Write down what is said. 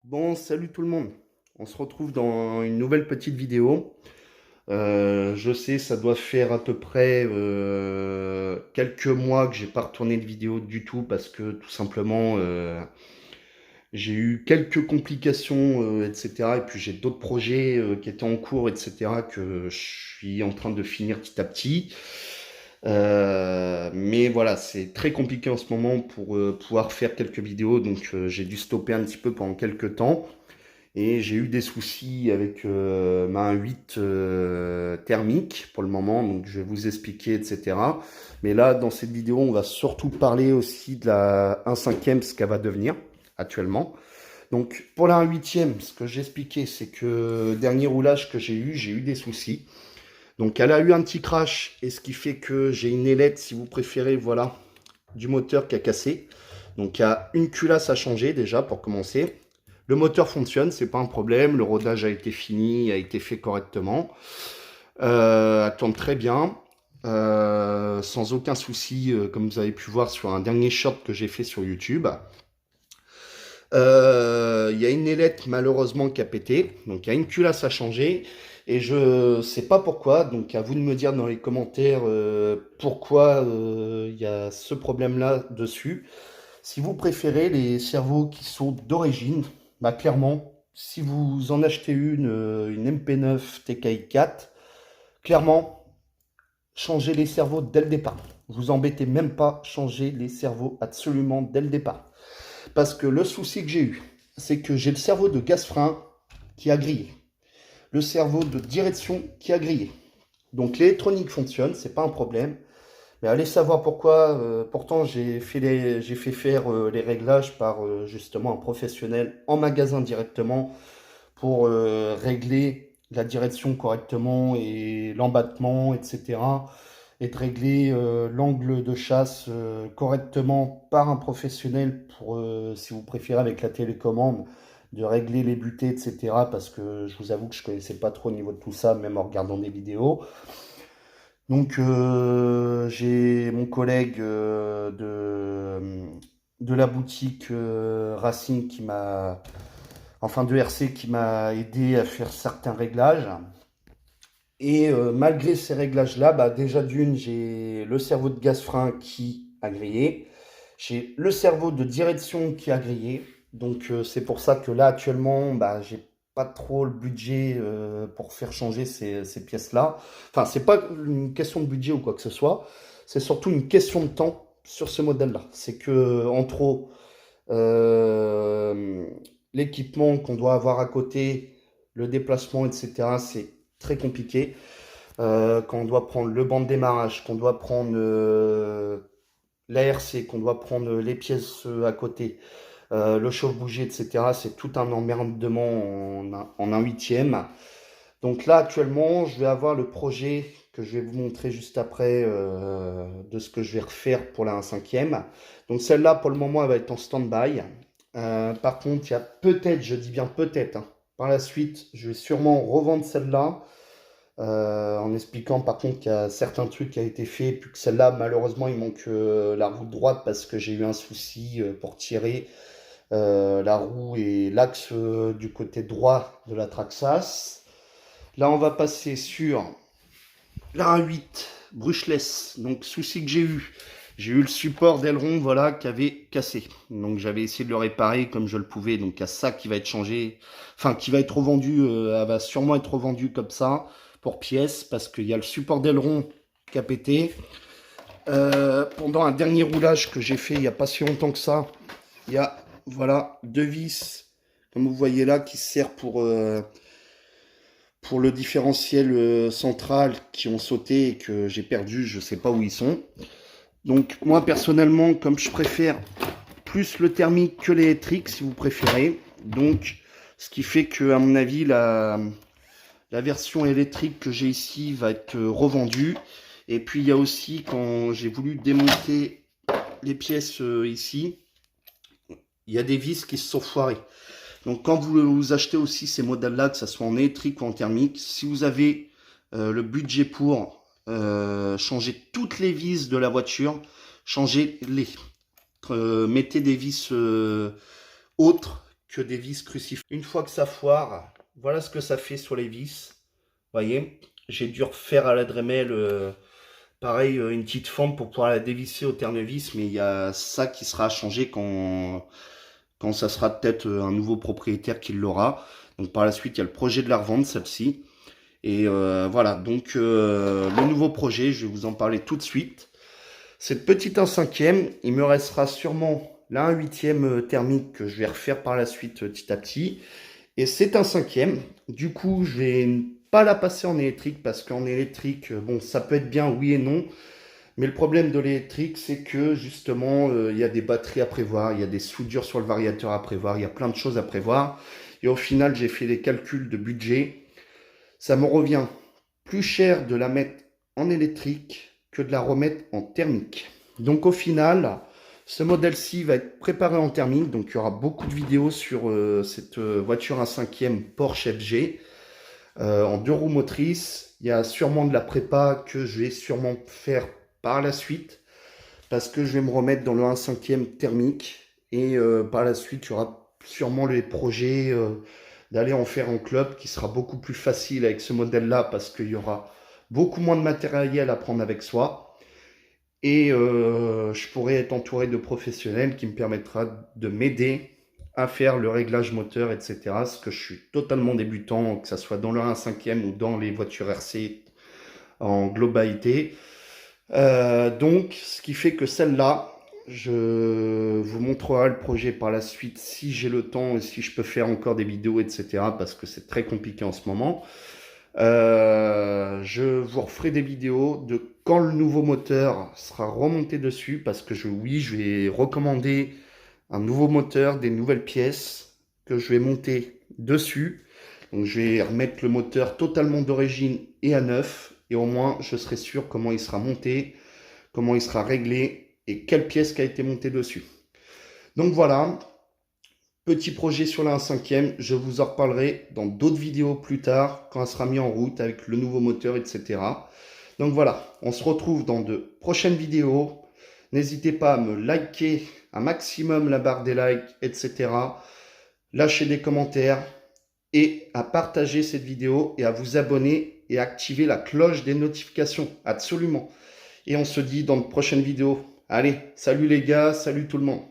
Bon, salut tout le monde. On se retrouve dans une nouvelle petite vidéo. Je sais, ça doit faire à peu près quelques mois que j'ai pas retourné de vidéo du tout parce que tout simplement j'ai eu quelques complications, etc. Et puis j'ai d'autres projets qui étaient en cours, etc. que je suis en train de finir petit à petit. Mais voilà, c'est très compliqué en ce moment pour pouvoir faire quelques vidéos, donc j'ai dû stopper un petit peu pendant quelques temps. Et j'ai eu des soucis avec ma 8 thermique pour le moment, donc je vais vous expliquer, etc. Mais là, dans cette vidéo, on va surtout parler aussi de la 1/5e, ce qu'elle va devenir actuellement. Donc pour la 1/8e, ce que j'ai expliqué, c'est que dernier roulage que j'ai eu des soucis. Donc elle a eu un petit crash, et ce qui fait que j'ai une ailette, si vous préférez, voilà, du moteur qui a cassé. Donc il y a une culasse à changer déjà pour commencer. Le moteur fonctionne, c'est pas un problème. Le rodage a été fini, a été fait correctement. Elle tourne très bien, sans aucun souci, comme vous avez pu voir sur un dernier short que j'ai fait sur YouTube. Il y a une ailette malheureusement qui a pété, donc il y a une culasse à changer. Et je sais pas pourquoi, donc à vous de me dire dans les commentaires pourquoi il y a ce problème-là dessus. Si vous préférez les cerveaux qui sont d'origine, bah clairement, si vous en achetez une MP9 TKI 4, clairement, changez les cerveaux dès le départ. Vous embêtez même pas, changez les cerveaux absolument dès le départ. Parce que le souci que j'ai eu, c'est que j'ai le cerveau de gaz-frein qui a grillé, le cerveau de direction qui a grillé. Donc l'électronique fonctionne, c'est pas un problème. Mais allez savoir pourquoi. Pourtant, j'ai fait faire les réglages par justement un professionnel en magasin directement pour régler la direction correctement et l'embattement, etc. Et de régler l'angle de chasse correctement par un professionnel pour, si vous préférez, avec la télécommande, de régler les butées, etc. Parce que je vous avoue que je connaissais pas trop au niveau de tout ça, même en regardant des vidéos. Donc j'ai mon collègue de la boutique Racing qui m'a, enfin de RC qui m'a aidé à faire certains réglages. Et malgré ces réglages-là, bah, déjà d'une, j'ai le cerveau de gaz-frein qui a grillé. J'ai le cerveau de direction qui a grillé. Donc c'est pour ça que là actuellement, bah, j'ai pas trop le budget pour faire changer ces pièces-là. Enfin, c'est pas une question de budget ou quoi que ce soit. C'est surtout une question de temps sur ce modèle-là. C'est que en trop, euh, l'équipement qu'on doit avoir à côté, le déplacement, etc., c'est très compliqué. Quand on doit prendre le banc de démarrage, qu'on doit prendre l'ARC, qu'on doit prendre les pièces à côté, le chauffe-bougie, etc. C'est tout un emmerdement en un 8e. Donc là, actuellement, je vais avoir le projet que je vais vous montrer juste après de ce que je vais refaire pour la 1/5e. Donc celle-là, pour le moment, elle va être en stand-by. Par contre, il y a peut-être, je dis bien peut-être, hein, par la suite, je vais sûrement revendre celle-là. En expliquant par contre qu'il y a certains trucs qui a été fait, puis que celle-là, malheureusement, il manque la roue droite parce que j'ai eu un souci pour tirer la roue et l'axe du côté droit de la Traxas. Là, on va passer sur la 1/8 brushless. Donc, souci que j'ai eu le support d'aileron, voilà, qui avait cassé. Donc, j'avais essayé de le réparer comme je le pouvais. Donc, il y a ça qui va être changé, enfin, qui va être revendu. Elle va sûrement être revendue comme ça pour pièces parce qu'il y a le support d'aileron qui a pété. Pendant un dernier roulage que j'ai fait il n'y a pas si longtemps que ça, il y a, voilà, deux vis, comme vous voyez là, qui servent pour le différentiel central qui ont sauté et que j'ai perdu, je sais pas où ils sont. Donc moi personnellement, comme je préfère plus le thermique que l'électrique, si vous préférez, donc ce qui fait que à mon avis la version électrique que j'ai ici va être revendue. Et puis il y a aussi quand j'ai voulu démonter les pièces ici, il y a des vis qui se sont foirées. Donc quand vous achetez aussi ces modèles-là, que ce soit en électrique ou en thermique, si vous avez le budget pour changer toutes les vis de la voiture, changez-les. Mettez des vis autres que des vis cruciformes. Une fois que ça foire, voilà ce que ça fait sur les vis. Vous voyez, j'ai dû refaire à la Dremel, pareil, une petite forme pour pouvoir la dévisser au tournevis, mais il y a ça qui sera changé quand ça sera peut-être un nouveau propriétaire qui l'aura. Donc par la suite, il y a le projet de la revendre, celle-ci. Et voilà, donc le nouveau projet, je vais vous en parler tout de suite. Cette petite 1/5e, il me restera sûrement là un 8e thermique que je vais refaire par la suite petit à petit. Et c'est un 5e. Du coup, je vais pas la passer en électrique parce qu'en électrique, bon, ça peut être bien, oui et non. Mais le problème de l'électrique, c'est que justement, il y a des batteries à prévoir, il y a des soudures sur le variateur à prévoir, il y a plein de choses à prévoir. Et au final, j'ai fait des calculs de budget. Ça me revient plus cher de la mettre en électrique que de la remettre en thermique. Donc au final, ce modèle-ci va être préparé en thermique. Donc il y aura beaucoup de vidéos sur cette voiture 1/5e Porsche FG en 2 roues motrices. Il y a sûrement de la prépa que je vais sûrement faire par la suite parce que je vais me remettre dans le 1/5e thermique. Et par la suite, il y aura sûrement les projets d'aller en faire en club qui sera beaucoup plus facile avec ce modèle-là parce qu'il y aura beaucoup moins de matériel à prendre avec soi. Et je pourrai être entouré de professionnels qui me permettra de m'aider à faire le réglage moteur, etc. Parce que je suis totalement débutant, que ce soit dans le 1/5e ou dans les voitures RC en globalité. Donc, ce qui fait que celle-là, je vous montrerai le projet par la suite si j'ai le temps et si je peux faire encore des vidéos, etc. Parce que c'est très compliqué en ce moment. Je vous referai des vidéos de quand le nouveau moteur sera remonté dessus. Parce que oui, je vais recommander un nouveau moteur, des nouvelles pièces que je vais monter dessus. Donc je vais remettre le moteur totalement d'origine et à neuf. Et au moins, je serai sûr comment il sera monté, comment il sera réglé et quelle pièce qui a été montée dessus. Donc voilà, petit projet sur la 1/5e. Je vous en reparlerai dans d'autres vidéos plus tard, quand elle sera mise en route avec le nouveau moteur, etc. Donc voilà, on se retrouve dans de prochaines vidéos. N'hésitez pas à me liker un maximum la barre des likes, etc. Lâchez des commentaires et à partager cette vidéo et à vous abonner et activer la cloche des notifications, absolument. Et on se dit dans de prochaines vidéos. Allez, salut les gars, salut tout le monde.